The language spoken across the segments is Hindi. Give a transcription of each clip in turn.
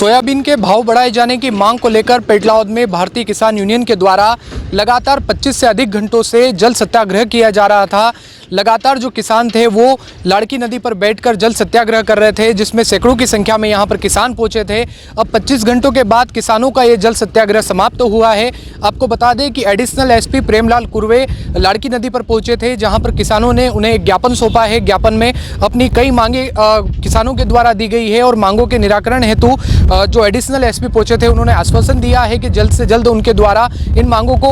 सोयाबीन के भाव बढ़ाए जाने की मांग को लेकर पेटलावद में भारतीय किसान यूनियन के द्वारा लगातार 25 से अधिक घंटों से जल सत्याग्रह किया जा रहा था। लगातार जो किसान थे वो लाड़की नदी पर बैठकर जल सत्याग्रह कर रहे थे, जिसमें सैकड़ों की संख्या में यहां पर किसान पहुंचे थे। अब 25 घंटों के बाद किसानों का ये जल सत्याग्रह समाप्त हुआ है। आपको बता दें कि एडिशनल एसपी प्रेमलाल कुर्वे लाड़की नदी पर पहुंचे थे, जहां पर किसानों ने उन्हें एक ज्ञापन सौंपा है। ज्ञापन में अपनी कई मांगे किसानों के द्वारा दी गई है और मांगों के निराकरण हेतु जो एडिशनल एसपी पहुंचे थे उन्होंने आश्वासन दिया है कि जल्द से जल्द उनके द्वारा इन मांगों को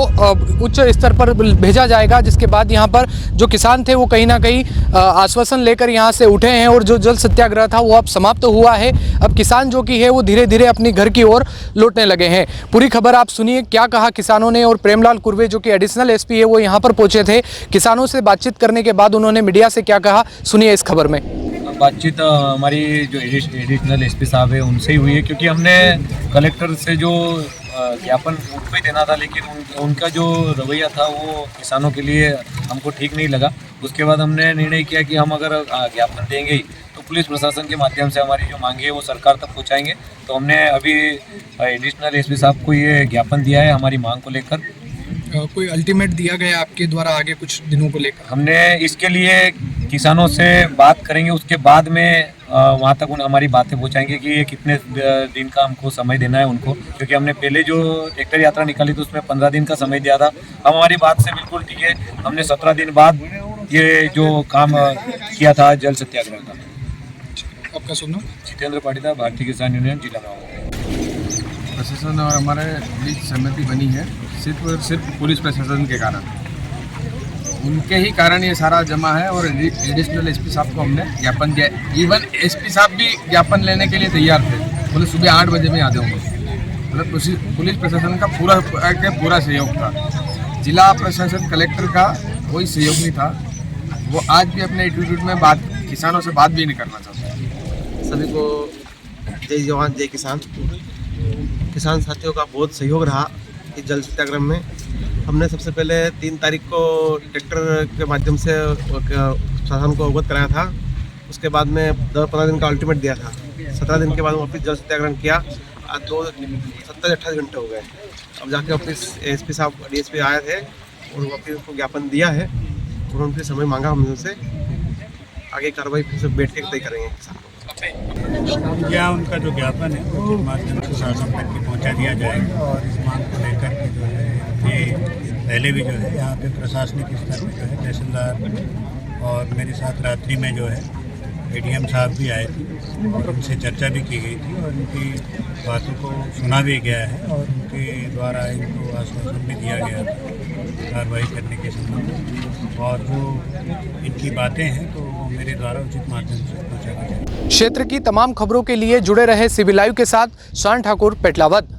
उच्च स्तर पर भेजा जाएगा। जिसके बाद यहां पर जो किसान थे वो कहीं ना कहीं आश्वासन लेकर यहां से उठे हैं और जो जल सत्याग्रह था वो अब समाप्त हुआ है। अब किसान जो कि है वो धीरे धीरे अपनी घर की ओर लौटने लगे हैं। पूरी खबर आप सुनिए क्या कहा किसानों ने। और प्रेमलाल कुर्वे जो कि एडिशनल एसपी है वो यहाँ पर पहुंचे थे। किसानों से बातचीत करने के बाद उन्होंने मीडिया से क्या कहा, सुनिए इस खबर में। बातचीत हमारी जो एडिशनल एसपी साहब है उनसे ही हुई है, क्योंकि हमने कलेक्टर से जो ज्ञापन उनको ही देना था, लेकिन उनका जो रवैया था वो किसानों के लिए हमको ठीक नहीं लगा। उसके बाद हमने निर्णय किया कि हम अगर ज्ञापन देंगे ही तो पुलिस प्रशासन के माध्यम से हमारी जो मांगे है वो सरकार तक पहुंचाएंगे। तो हमने अभी एडिशनल एसपी साहब को ये ज्ञापन दिया है हमारी मांग को लेकर। कोई अल्टीमेट दिया गया आपके द्वारा आगे कुछ दिनों को लेकर? हमने इसके लिए किसानों से बात करेंगे, उसके बाद में वहाँ तक हमारी बातें पहुँचाएंगे कि ये कितने दिन का हमको समय देना है उनको, क्योंकि हमने पहले जो ट्रैक्टर यात्रा निकाली थी उसमें 15 दिन का समय दिया था। हम हमारी बात से बिल्कुल ठीक है, हमने 17 दिन बाद ये जो काम किया था जल सत्याग्रह का। आपका सुनो। जितेंद्र पाटीदार, भारतीय किसान यूनियन, जिला माओ। प्रशासन और हमारे बीच सहमति बनी है सिर्फ और सिर्फ पुलिस प्रशासन के कारण, उनके ही कारण ये सारा जमा है। और एडिशनल एसपी साहब को हमने ज्ञापन दिया। इवन एसपी साहब भी ज्ञापन लेने के लिए तैयार थे, बोले सुबह 8 बजे में आ जाऊँगा। मतलब पुलिस प्रशासन का पूरा सहयोग था। जिला प्रशासन कलेक्टर का कोई सहयोग नहीं था। वो आज भी अपने एटीट्यूड में किसानों से बात भी नहीं करना चाहते। सभी को जय जवान जय किसान। किसान साथियों का बहुत सहयोग रहा इस जल सत्याग्रह में। हमने सबसे पहले 3 तारीख को ट्रैक्टर के माध्यम से प्रशासन को अवगत कराया था। उसके बाद में 10-15 दिन का अल्टीमेट दिया था। 17 दिन के बाद वापस जल सत्याग्रह किया। आज 27-28 घंटे हो गए। अब जाके वापस एसपी साहब डीएसपी आए थे और वापस उसको ज्ञापन दिया है और उनसे समय मांगा हमने उनसे। आगे कार्रवाई फिर से बैठ के तय करेंगे किसानों। क्या उनका जो ज्ञापन है वो माध्यम से शासन तक पहुँचा दिया जाएगा। और इस मांग को लेकर के जो है ये पहले भी जो है यहाँ पे प्रशासनिक स्तर पर जो है तहसीलदार और मेरे साथ रात्रि में जो है एडीएम साहब भी आए थे और उनसे चर्चा भी की गई थी और उनकी बातों को सुना भी गया है और उनके द्वारा इनको आश्वासन भी दिया गया था कार्रवाई करने के संबंध में। और जो इनकी बातें हैं तो वो मेरे द्वारा उचित माध्यम से पहुँचा गया। क्षेत्र की तमाम खबरों के लिए जुड़े रहे सीबी लाइव के साथ शान ठाकुर, पेटलावद।